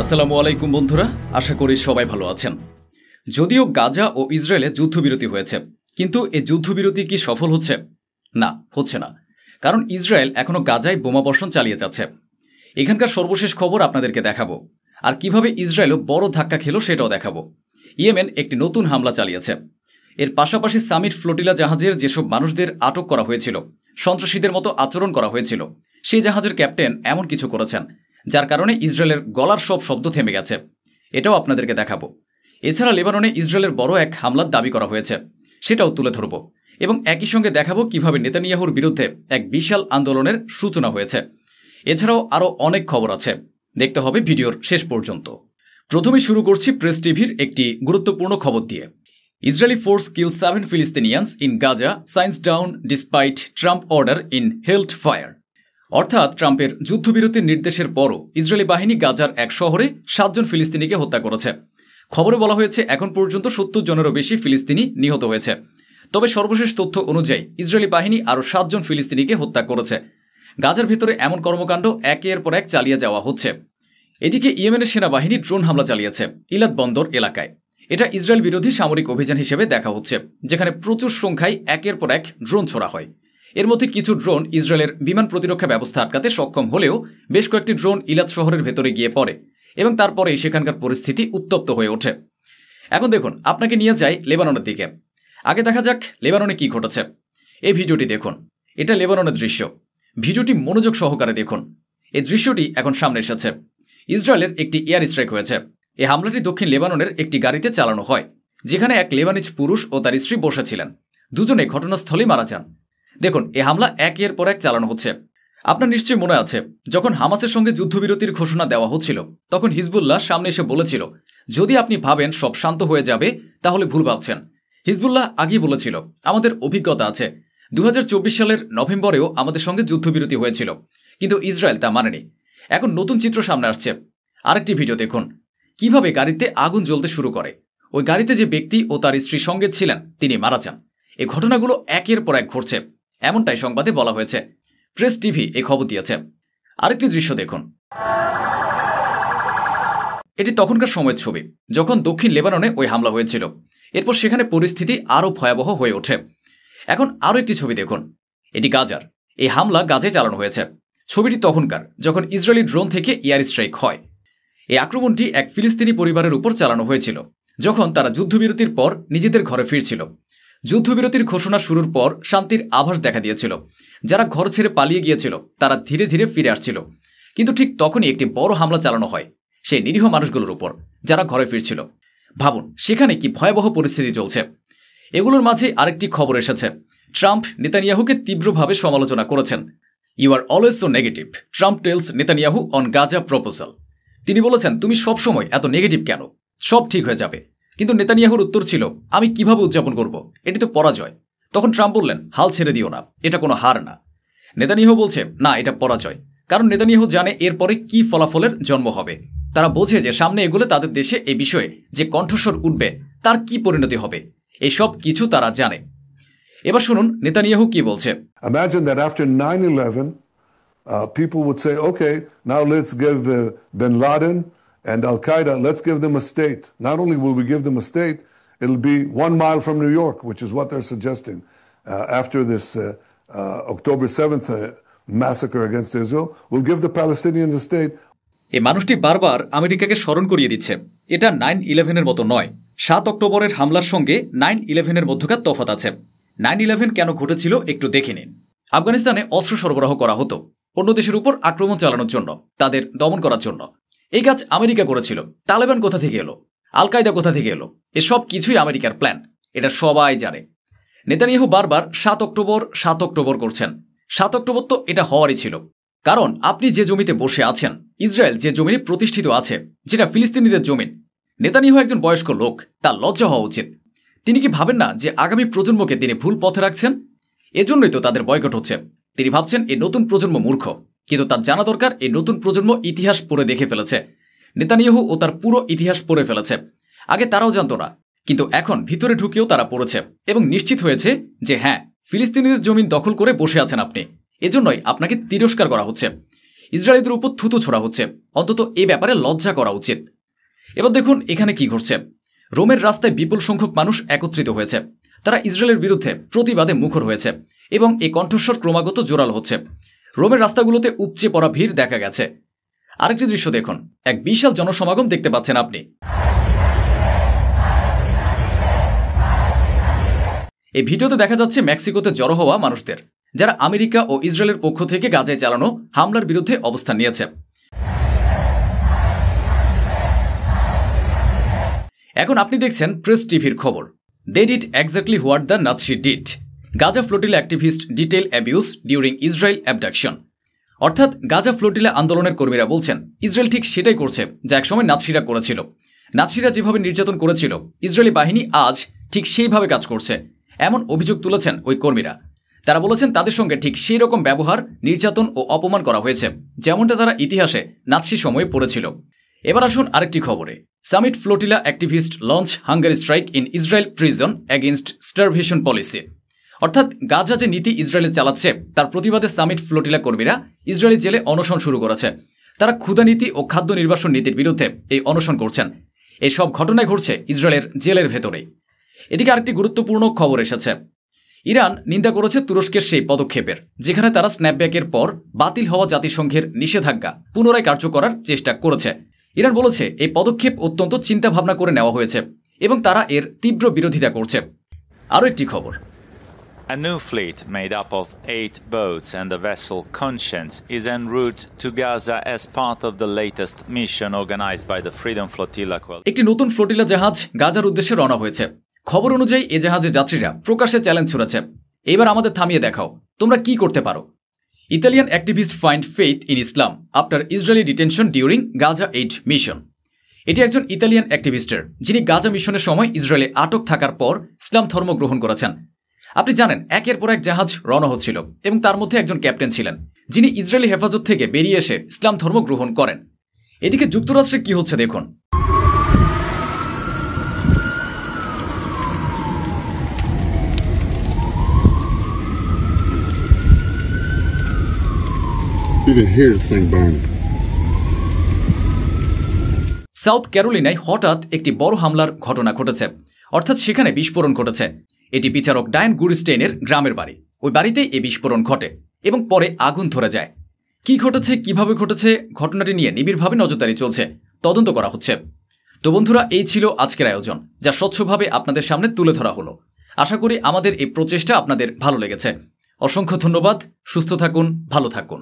আসসালামু আলাইকুম বন্ধুরা, আশা করি সবাই ভালো আছেন। যদিও গাজা ও ইসরায়েলে যুদ্ধবিরতি হয়েছে, কিন্তু এই যুদ্ধবিরতি কি সফল হচ্ছে? না, হচ্ছে না। কারণ ইসরায়েল এখনও গাজায় বোমাবর্ষণ চালিয়ে যাচ্ছে। এখানকার সর্বশেষ খবর আপনাদেরকে দেখাবো, আর কিভাবে ইসরায়েলও বড় ধাক্কা খেল সেটাও দেখাবো। ইয়েমেন একটি নতুন হামলা চালিয়েছে। এর পাশাপাশি সামিট ফ্লোটিলা জাহাজের যেসব মানুষদের আটক করা হয়েছিল, সন্ত্রাসীদের মতো আচরণ করা হয়েছিল, সেই জাহাজের ক্যাপ্টেন এমন কিছু করেছেন যার কারণে ইসরায়েলের গলার সব শব্দ থেমে গেছে। এটাও আপনাদেরকে দেখাবো। এছাড়া লেবাননে ইসরায়েলের বড় এক হামলার দাবি করা হয়েছে, সেটাও তুলে ধরব। এবং একই সঙ্গে দেখাবো কিভাবে নেতানিয়াহুর বিরুদ্ধে এক বিশাল আন্দোলনের সূচনা হয়েছে। এছাড়াও আরও অনেক খবর আছে, দেখতে হবে ভিডিওর শেষ পর্যন্ত। প্রথমে শুরু করছি প্রেস টিভির একটি গুরুত্বপূর্ণ খবর দিয়ে। Israeli force kill 7 Palestinians in Gaza, since dawn despite Trump order in held fire. অর্থাৎ ট্রাম্পের যুদ্ধবিরতির নির্দেশের পরও ইসরায়েলি বাহিনী গাজার এক শহরে 7 জন ফিলিস্তিনিকে হত্যা করেছে। খবরে বলা হয়েছে এখন পর্যন্ত 70 জনেরও বেশি ফিলিস্তিনি নিহত হয়েছে। তবে সর্বশেষ তথ্য অনুযায়ী ইসরায়েলি বাহিনী আরও 7 জন ফিলিস্তিনিকে হত্যা করেছে। গাজার ভিতরে এমন কর্মকাণ্ড একের পর এক চালিয়ে যাওয়া হচ্ছে। এদিকে ইয়েমেনের সেনাবাহিনী ড্রোন হামলা চালিয়েছে ইলাদ বন্দর এলাকায়। এটা ইসরায়েল বিরোধী সামরিক অভিযান হিসেবে দেখা হচ্ছে, যেখানে প্রচুর সংখ্যায় একের পর এক ড্রোন ছোড়া হয়। এর মধ্যে কিছু ড্রোন ইসরায়েলের বিমান প্রতিরক্ষা ব্যবস্থা আটকাতে সক্ষম হলেও বেশ কয়েকটি ড্রোন ইলাদ শহরের ভেতরে গিয়ে পড়ে এবং তারপরেই সেখানকার পরিস্থিতি উত্তপ্ত হয়ে ওঠে। এখন দেখুন, আপনাকে নিয়ে যাই লেবাননের দিকে। আগে দেখা যাক লেবাননে কি ঘটেছে। এই ভিডিওটি দেখুন, এটা লেবাননের দৃশ্য। ভিডিওটি মনোযোগ সহকারে দেখুন। এই দৃশ্যটি এখন সামনে এসেছে। ইসরায়েলের একটি এয়ার স্ট্রাইক হয়েছে। এই হামলাটি দক্ষিণ লেবাননের একটি গাড়িতে চালানো হয়, যেখানে এক লেবানিজ পুরুষ ও তার স্ত্রী বসেছিলেন। দুজনে ঘটনাস্থলেই মারা যান। দেখুন, এই হামলা একের পর এক চালানো হচ্ছে। আপনার নিশ্চয়ই মনে আছে, যখন হামাসের সঙ্গে যুদ্ধবিরতির ঘোষণা দেওয়া হচ্ছিল, তখন হিজবুল্লাহ সামনে এসে বলেছিল, যদি আপনি ভাবেন সব শান্ত হয়ে যাবে তাহলে ভুল ভাবছেন। হিজবুল্লাহ আগেই বলেছিল, আমাদের অভিজ্ঞতা আছে, 2024 সালের নভেম্বরেও আমাদের সঙ্গে যুদ্ধবিরতি হয়েছিল, কিন্তু ইসরায়েল তা মানেনি। এখন নতুন চিত্র সামনে আসছে। আরেকটি ভিডিও দেখুন, কিভাবে গাড়িতে আগুন জ্বলতে শুরু করে। ওই গাড়িতে যে ব্যক্তি ও তার স্ত্রী সঙ্গে ছিলেন তিনি মারা যান। এই ঘটনাগুলো একের পর এক ঘটছে, এমনটাই সংবাদে বলা হয়েছে। প্রেস টিভি এই খবর দিয়েছে। আরেকটি দৃশ্য দেখুন। এটি তখনকার সময়ের ছবি, যখন দক্ষিণ লেবাননে ওই হামলা হয়েছিল। এরপর সেখানে পরিস্থিতি আরও ভয়াবহ হয়ে ওঠে। এখন আরও একটি ছবি দেখুন, এটি গাজার। এই হামলা গাজায় চালানো হয়েছে। ছবিটি তখনকার, যখন ইসরায়েলি ড্রোন থেকে এয়ার স্ট্রাইক হয়। এই আক্রমণটি এক ফিলিস্তিনি পরিবারের উপর চালানো হয়েছিল, যখন তারা যুদ্ধবিরতির পর নিজেদের ঘরে ফিরছিল। যুদ্ধবিরতির ঘোষণা শুরুর পর শান্তির আভাস দেখা দিয়েছিল। যারা ঘর ছেড়ে পালিয়ে গিয়েছিল তারা ধীরে ধীরে ফিরে আসছিল। কিন্তু ঠিক তখনই একটি বড় হামলা চালানো হয় সেই নিরীহ মানুষগুলোর উপর, যারা ঘরে ফিরছিল। ভাবুন সেখানে কি ভয়াবহ পরিস্থিতি চলছে। এগুলোর মাঝে আরেকটি খবর এসেছে। ট্রাম্প নেতানিয়াহুকে তীব্রভাবে সমালোচনা করেছেন। You are always so negative, Trump tells Netanyahu on Gaza proposal. তিনি বলেছেন, তুমি সবসময় এত নেগেটিভ কেন, সব ঠিক হয়ে যাবে। কিন্তু নেতানিয়াহুর উত্তর ছিল, আমি কিভাবে উদযাপন করব, এটি তো পরাজয়। তখন ট্রাম্প বললেন, হাল ছেড়ে দিও না, এটা কোনো হার না। নেতানিয়াহু বলছে, না, এটা পরাজয়। কারণ নেতানিয়াহু জানে এরপরে কি ফলাফলের জন্ম হবে। তারা বোঝে যে সামনে এগুলো তাদের দেশে এই বিষয়ে যে কণ্ঠস্বর উঠবে তার কি পরিণতি হবে, এই সব কিছু তারা জানে। এবার শুনুন নেতানিয়াহু কি বলছে। Imagine that after 9/11, people would say, okay, now let's give bin Laden and Al-Qaeda, let's give them a state. Not only will we give them a state, it'll be 1 mile from New York, which is what they're suggesting. After this October 7th massacre against Israel, we'll give the Palestinians a state. এই মানুষটি বারবার আমেরিকাকে স্মরণ করিয়ে দিচ্ছে, এটা 9/11-এর মতো নয়। 7 অক্টোবরের হামলার সঙ্গে 9/11-এর মধ্যকার তফাৎ আছে। 9/11 কেন ঘটেছিল একটু দেখে নিন। আফগানিস্তানে অস্ত্র সরবরাহ করা হতো অন্য দেশের উপর আক্রমণ চালানোর জন্য, তাদের দমন করার জন্য। এই কাজ আমেরিকা করেছিল। তালেবান কোথা থেকে এলো, আল কায়দা কোথা থেকে এলো, এসব কিছুই আমেরিকার প্ল্যান, এটা সবাই জানে। নেতানিয়াহু বারবার 7 অক্টোবর করছেন। 7 অক্টোবর তো এটা হওয়ারই ছিল। কারণ আপনি যে জমিতে বসে আছেন, ইসরায়েল যে জমিনে প্রতিষ্ঠিত আছে, যেটা ফিলিস্তিনিদের জমিন, নেতানিয়াহু একজন বয়স্ক লোক, তার লজ্জা হওয়া উচিত। তিনি কি ভাবেন না যে আগামী প্রজন্মকে তিনি ভুল পথে রাখছেন? এজন্যই তো তাদের বয়কট হচ্ছে। তিনি ভাবছেন এই নতুন প্রজন্ম মূর্খ, কিন্তু তার জানা দরকার এই নতুন প্রজন্ম ইতিহাস পড়ে দেখে ফেলেছে। নেতানিয়াহু ও তার পুরো ইতিহাস পড়ে ফেলেছে। আগে তারাও জানতো না, কিন্তু এখন ভিতরে ঢুকেও তারা পড়েছে এবং নিশ্চিত হয়েছে যে হ্যাঁ, ফিলিস্তিনিদের জমিন দখল করে বসে আছেন আপনি, এজন্যই আপনাকে তিরস্কার করা হচ্ছে। ইসরায়েলিদের উপর থুতু ছোড়া হচ্ছে। অন্তত এই ব্যাপারে লজ্জা করা উচিত। এবার দেখুন এখানে কি ঘটছে। রোমের রাস্তায় বিপুল সংখ্যক মানুষ একত্রিত হয়েছে। তারা ইসরায়েলের বিরুদ্ধে প্রতিবাদে মুখর হয়েছে এবং এই কণ্ঠস্বর ক্রমাগত জোরালো হচ্ছে। রোমের রাস্তাগুলোতে উপচে পড়া ভিড় দেখা গেছে। আরেকটি দৃশ্য দেখুন, এক বিশাল জনসমাগম দেখতে পাচ্ছেন আপনি। এই ভিডিওতে দেখা যাচ্ছে মেক্সিকোতে জড়ো হওয়া মানুষদের, যারা আমেরিকা ও ইসরায়েলের পক্ষ থেকে গাজায় চালানো হামলার বিরুদ্ধে অবস্থান নিয়েছে। এখন আপনি দেখছেন প্রেস টিভির খবর। They did exactly what the Nazi did. Gaza flotilla activist detail abuse during Israel abduction. অর্থাৎ গাজা ফ্লোটিলা আন্দোলনের কর্মীরা বলছেন ইসরায়েল ঠিক সেটাই করছে যা একসময় নাৎসিরা করেছিল। নাৎসিরা যেভাবে নির্যাতন করেছিল, ইসরায়েলি বাহিনী আজ ঠিক সেইভাবে কাজ করছে, এমন অভিযোগ তুলেছেন ওই কর্মীরা। তারা বলেছেন তাদের সঙ্গে ঠিক সেই রকম ব্যবহার, নির্যাতন ও অপমান করা হয়েছে যেমনটা তারা ইতিহাসে নাৎসি সময়ে পড়েছিল। এবার আসুন আরেকটি খবরে। Summit flotilla activist launch Hungary strike in Israel prison against starvation policy. অর্থাৎ গাজা যে নীতি ইসরায়েলে চালাচ্ছে তার প্রতিবাদে সামিট ফ্লোটিলা কর্মীরা ইসরায়েলি জেলে অনশন শুরু করেছে। তারা ক্ষুধানীতি ও খাদ্য নির্বাসন নীতির বিরুদ্ধে এই অনশন করছেন। এই সব ঘটনায় ঘটছে ইসরায়েলের জেলের ভেতরেই। এদিকে আরেকটি গুরুত্বপূর্ণ খবর এসেছে। ইরান নিন্দা করেছে তুরস্কের সেই পদক্ষেপের, যেখানে তারা স্ন্যাপব্যাকের পর বাতিল হওয়া জাতিসংঘের নিষেধাজ্ঞা পুনরায় কার্য করার চেষ্টা করেছে। ইরান বলেছে এই পদক্ষেপ অত্যন্ত চিন্তাভাবনা করে নেওয়া হয়েছে এবং তারা এর তীব্র বিরোধিতা করছে। আরও একটি খবর। A new fleet made up of 8 boats and the vessel Conscience is en route to Gaza as part of the latest mission organized by the Freedom Flotilla Coalition. একটি নতুন ফ্লোটিলা জাহাজ গাজার উদ্দেশ্যে রওনা হয়েছে। খবর অনুযায়ী এ জাহাজে যাত্রীরা প্রকাশ্যে চ্যালেঞ্জ ছুড়েছে, এবার আমাদের থামিয়ে দেখাও, তোমরা কি করতে পারো। Italian activist find faith in Islam after Israeli detention during Gaza aid mission. এটি একজন ইতালিয়ান অ্যাক্টিভিস্টের, যিনি গাজা মিশনের সময় ইসরায়েলে আটক থাকার পর ইসলাম ধর্ম গ্রহণ করেছেন। আপনি জানেন একের পর এক জাহাজ রওনা হচ্ছিল এবং তার মধ্যে একজন ক্যাপ্টেন ছিলেন, যিনি ইসরায়েলি হেফাজত থেকে বেরিয়ে এসে ইসলাম ধর্ম গ্রহণ করেন। এদিকে যুক্তরাষ্ট্রে কি হচ্ছে দেখুন। সাউথ ক্যারোলিনায় হঠাৎ একটি বড় হামলার ঘটনা ঘটেছে, অর্থাৎ সেখানে বিস্ফোরণ ঘটেছে। এটি বিচারক ডায়ান গুরিস্টেইনের গ্রামের বাড়ি। ওই বাড়িতেই এই বিস্ফোরণ ঘটে এবং পরে আগুন ধরে যায়। কি ঘটেছে, কিভাবে ঘটেছে, ঘটনাটি নিয়ে নিবিড়ভাবে নজরদারি চলছে, তদন্ত করা হচ্ছে। তো বন্ধুরা, এই ছিল আজকের আয়োজন, যা স্বচ্ছভাবে আপনাদের সামনে তুলে ধরা হলো। আশা করি আমাদের এই প্রচেষ্টা আপনাদের ভালো লেগেছে। অসংখ্য ধন্যবাদ। সুস্থ থাকুন, ভালো থাকুন।